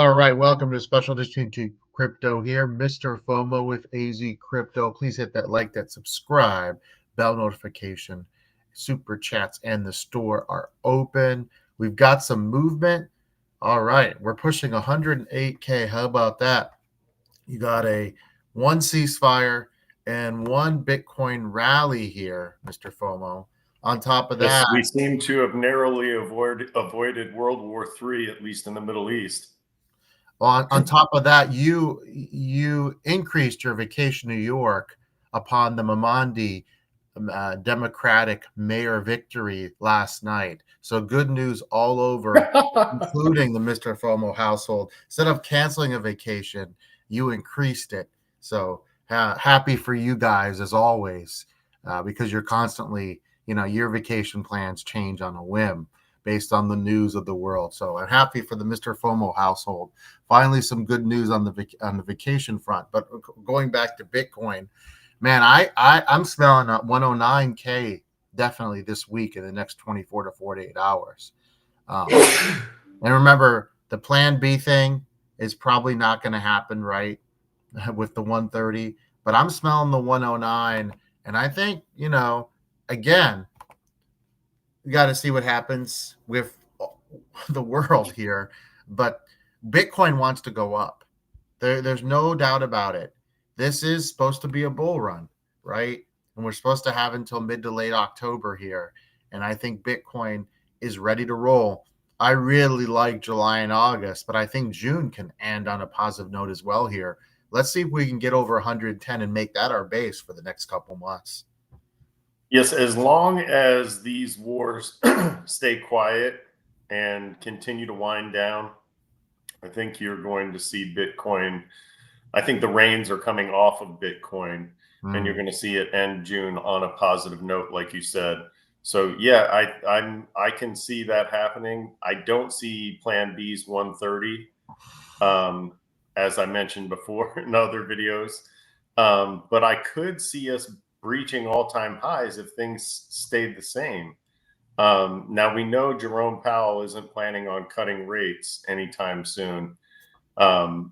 All right, welcome to Special Edition to Crypto here. Mr. FOMO with AZ Crypto. Please hit that like, that subscribe, bell notification. Super chats and the store are open. We've got some movement. All right, we're pushing 108K. How about that? You got a one ceasefire and one Bitcoin rally here, Mr. FOMO. On top of Yes, that, we seem to have narrowly avoided World War III, at least in the Middle East. on top of that, you increased your vacation to New York upon the Mamandi Democratic mayor victory last night. So good news all over, including the Mr. FOMO household. Instead of canceling a vacation, you increased it. So happy for you guys as always, because you're constantly, your vacation plans change on a whim based on the news of the world. So I'm happy for the Mr. FOMO household. Finally, some good news on the vacation front. But going back to Bitcoin, man, I'm smelling at 109K definitely this week in the next 24 to 48 hours. And remember, the Plan B thing is probably not going to happen, right? With the 130, but I'm smelling the 109, and I think again, we got to see what happens with the world here. But Bitcoin wants to go up. There's no doubt about it. This is supposed to be a bull run, right? And we're supposed to have until mid to late October here. And I think Bitcoin is ready to roll. I really like July and August, but I think June can end on a positive note as well here. Let's see if we can get over 110 and make that our base for the next couple months. Yes, as long as these wars stay quiet and continue to wind down, I think you're going to see Bitcoin. I think the reins are coming off of Bitcoin, and you're going to see it end June on a positive note, like you said. So yeah, I can see that happening. I don't see Plan B's 130, as I mentioned before in other videos, but I could see us breaching all-time highs if things stayed the same. Now we know Jerome Powell isn't planning on cutting rates anytime soon,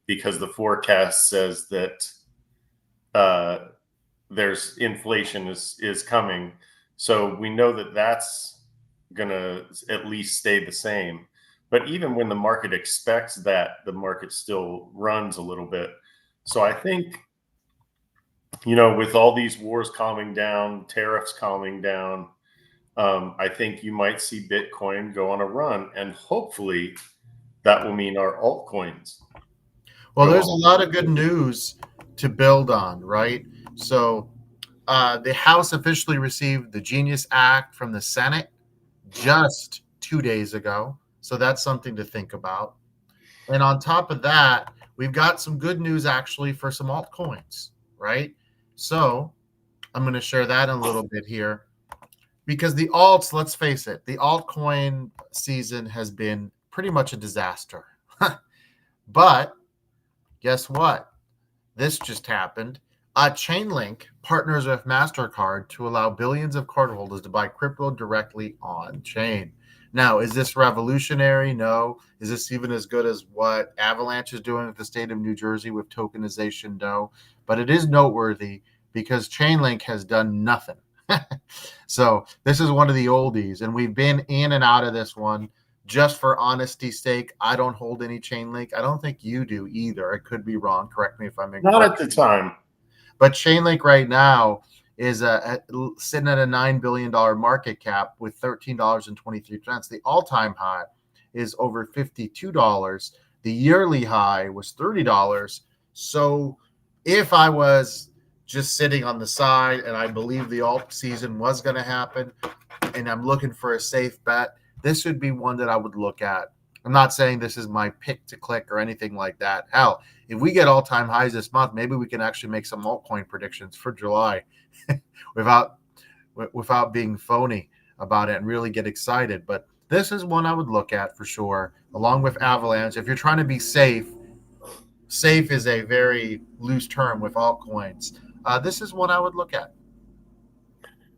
because the forecast says that there's inflation is coming. So we know that that's going to at least stay the same. But even when the market expects that, the market still runs a little bit. So I think, with all these wars calming down, tariffs calming down, I think you might see Bitcoin go on a run, and hopefully that will mean our altcoins Well, go there's a on. lot of good news to build on, right? So the House officially received the Genius Act from the Senate just 2 days ago. So that's something to think about. And on top of that, we've got some good news actually for some altcoins, right? So I'm going to share that in a little bit here because the alts, let's face it, the altcoin season has been pretty much a disaster. But guess what? This just happened. Chainlink partners with MasterCard to allow billions of cardholders to buy crypto directly on chain. Now, is this revolutionary? No. Is this even as good as what Avalanche is doing with the state of New Jersey with tokenization? No. But it is noteworthy because Chainlink has done nothing. So this is one of the oldies, and we've been in and out of this one. Just for honesty's sake, I don't hold any Chainlink. I don't think you do either. I could be wrong. Correct me if I'm Not incorrect. at the time. But Chainlink right now is sitting at a $9 billion market cap with $13.23. The all-time high is over $52. The yearly high was $30. So if I was just sitting on the side and I believe the alt season was going to happen and I'm looking for a safe bet, this would be one that I would look at. I'm not saying this is my pick to click or anything like that. Hell, if we get all-time highs this month, maybe we can actually make some altcoin predictions for July without being phony about it and really get excited. But this is one I would look at for sure, along with Avalanche. If you're trying to be safe, safe is a very loose term with altcoins. This is one I would look at.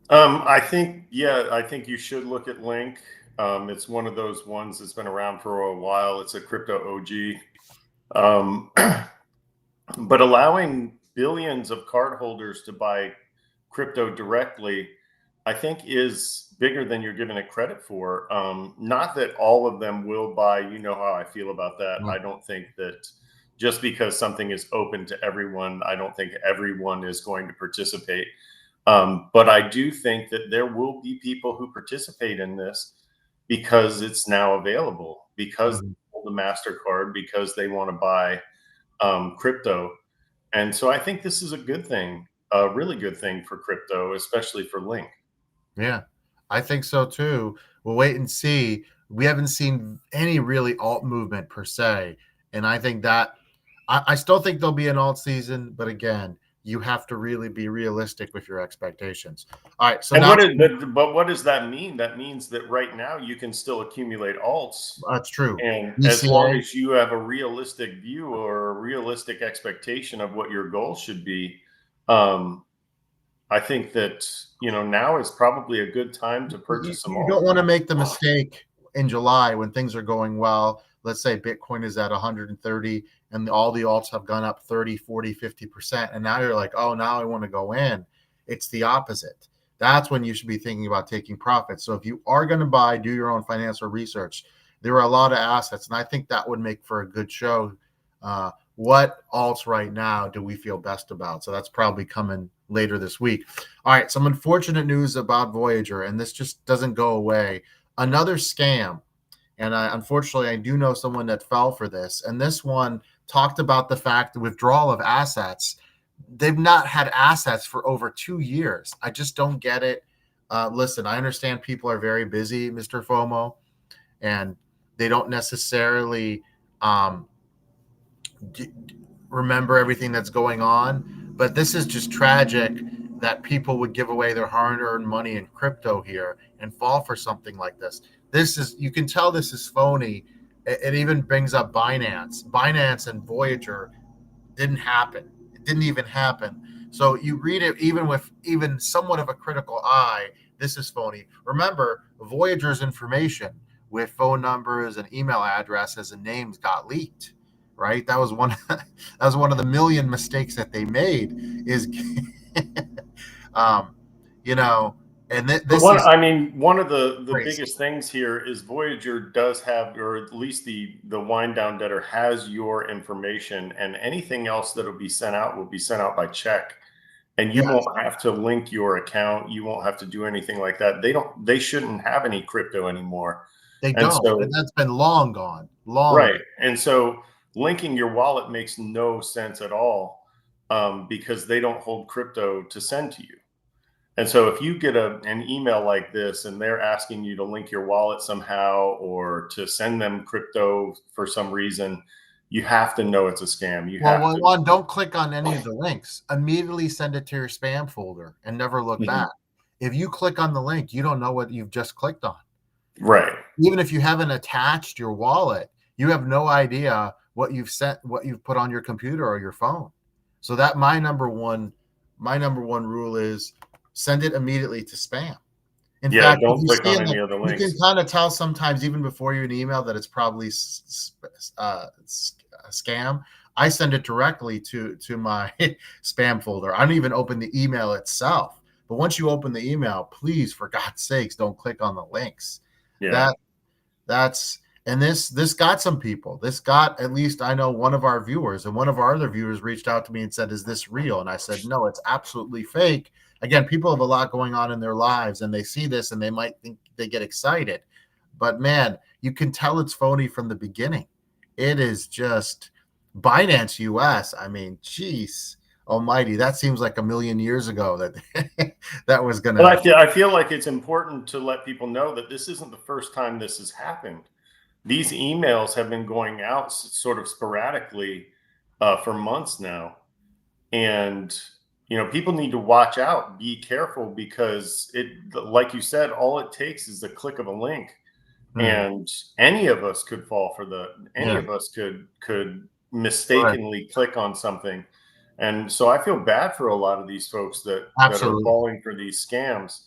I think you should look at Link. It's one of those ones that's been around for a while. It's a crypto OG. Um, but allowing billions of cardholders to buy crypto directly, I think, is bigger than you're giving it credit for. Not that all of them will buy. You know how I feel about that. Mm. I don't think that just because something is open to everyone, I don't think everyone is going to participate. But I do think that there will be people who participate in this because it's now available, because Mhm. they hold a MasterCard, because they want to buy crypto. And so I think this is a good thing, a really good thing for crypto, especially for Link. Yeah, I think so too. We'll wait and see. We haven't seen any really alt movement per se, and I think that I still think there'll be an alt season, but again, you have to really be realistic with your expectations. All right, so And now but what does that mean? That means that right now you can still accumulate alts. that's true. And as long ECA, as you have a realistic view or a realistic expectation of what your goal should be, um, I think that now is probably a good time to purchase some you don't alts. want to make the mistake in July when things are going well. Let's say Bitcoin is at 130 and all the alts have gone up 30, 40, 50%. And now you're like, oh, now I want to go in. It's the opposite. That's when you should be thinking about taking profits. So if you are going to buy, do your own financial research. There are a lot of assets, and I think that would make for a good show. What alts right now do we feel best about? So that's probably coming later this week. All right, some unfortunate news about Voyager, and this just doesn't go away. Another scam, and unfortunately, I do know someone that fell for this. And this one talked about the fact the withdrawal of assets. They've not had assets for over 2 years. I just don't get it. Listen, I understand people are very busy, Mr. FOMO, and they don't necessarily um, remember everything that's going on. But this is just tragic that people would give away their hard-earned money in crypto here and fall for something like this. This is, you can tell this is phony. It even brings up Binance. Binance and Voyager didn't happen. It didn't even happen. So you read it even with even somewhat of a critical eye. This is phony. Remember, Voyager's information with phone numbers and email addresses and names got leaked. Right. That was one. That was one of the million mistakes that they made. Is, um, you know, and But this is one of the crazy. biggest things here is Voyager does have, or at least the wind down debtor has your information, and anything else that'll be sent out will be sent out by check, and you Yes, won't have to link your account. You won't have to do anything like that. They shouldn't have any crypto anymore, they and don't, and so that's been long gone, long right, gone. and so linking your wallet makes no sense at all, because they don't hold crypto to send to you. And so if you get an email like this and they're asking you to link your wallet somehow or to send them crypto for some reason, you have to know it's a scam. You Well, have to. one, don't click on any of the links. Immediately send it to your spam folder and never look back. Mhm. If you click on the link, you don't know what you've just clicked on. Right. Even if you haven't attached your wallet, you have no idea what you've sent, what you've put on your computer or your phone. So that my number one rule is send it immediately to spam. In Yeah. fact, if Don't you click see on in any the, other you can links. kind of tell sometimes even before you an email that it's probably a scam. I send it directly to my spam folder. I don't even open the email itself. But once you open the email, please, for God's sakes, don't click on the links. Yeah. That that's and this got some people. This got, at least I know, one of our viewers, and one of our other viewers reached out to me and said, "Is this real?" And I said, "No, it's absolutely fake." Again, people have a lot going on in their lives, and they see this and they might think they get excited, but man, you can tell it's phony from the beginning. It is just Binance US. I mean, geez, almighty, that seems like a million years ago that that was But gonna. I feel like it's important to let people know that this isn't the first time this has happened. These emails have been going out sort of sporadically for months now. And people need to watch out, be careful, because it, like you said, all it takes is the click of a link, Hmm, and any yeah, of us could correct, mistakenly click on something. And so I feel bad for a lot of these folks that are absolutely. falling for these scams.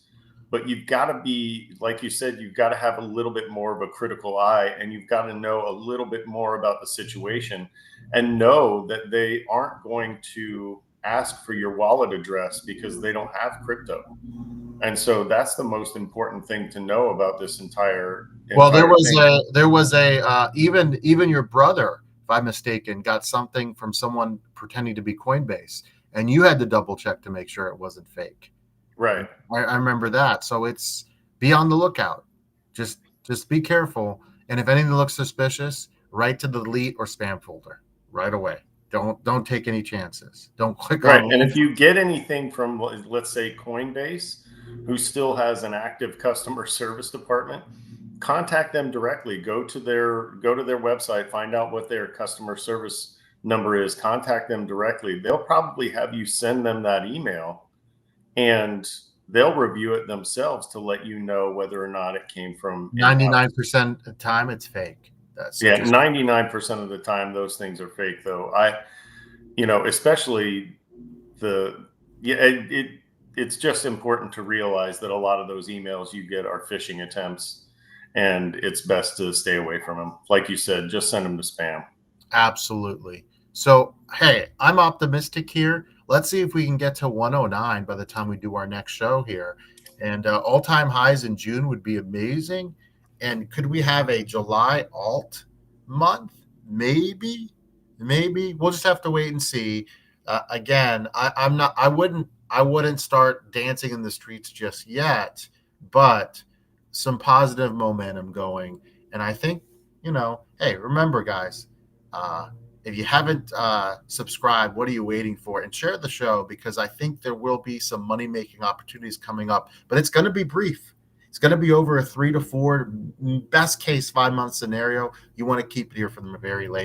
but you've got to be, like you said, you've got to have a little bit more of a critical eye, and you've got to know a little bit more about the situation and know that they aren't going to ask for your wallet address because they don't have crypto. And so that's the most important thing to know about this entire Well, thing. there was a even your brother, if I'm mistaken, got something from someone pretending to be Coinbase, and you had to double check to make sure it wasn't fake. Right. I remember that. So it's be on the lookout. Just be careful. And if anything looks suspicious, write to the delete or spam folder right away. Don't take any chances. Don't click Right. on And links. if you get anything from, let's say, Coinbase, who still has an active customer service department, contact them directly. Go to their website, find out what their customer service number is, contact them directly. They'll probably have you send them that email, and they'll review it themselves to let you know whether or not it came from in-house. 99% of the time it's fake. So Yeah, just 99% of the time those things are fake though. Especially the yeah it's just important to realize that a lot of those emails you get are phishing attempts, and it's best to stay away from them. Like you said, just send them to spam. absolutely. So, hey, I'm optimistic here. Let's see if we can get to 109 by the time we do our next show here. And all-time highs in June would be amazing. And could we have a July alt month? Maybe, maybe. We'll just have to wait and see. Again, I'm not. I wouldn't start dancing in the streets just yet, but some positive momentum going. And I think, hey, remember, guys. If you haven't subscribed, what are you waiting for? And share the show, because I think there will be some money-making opportunities coming up, but it's going to be brief. It's going to be over a 3 to 4, best case 5-month scenario. You want to keep it here for the very late.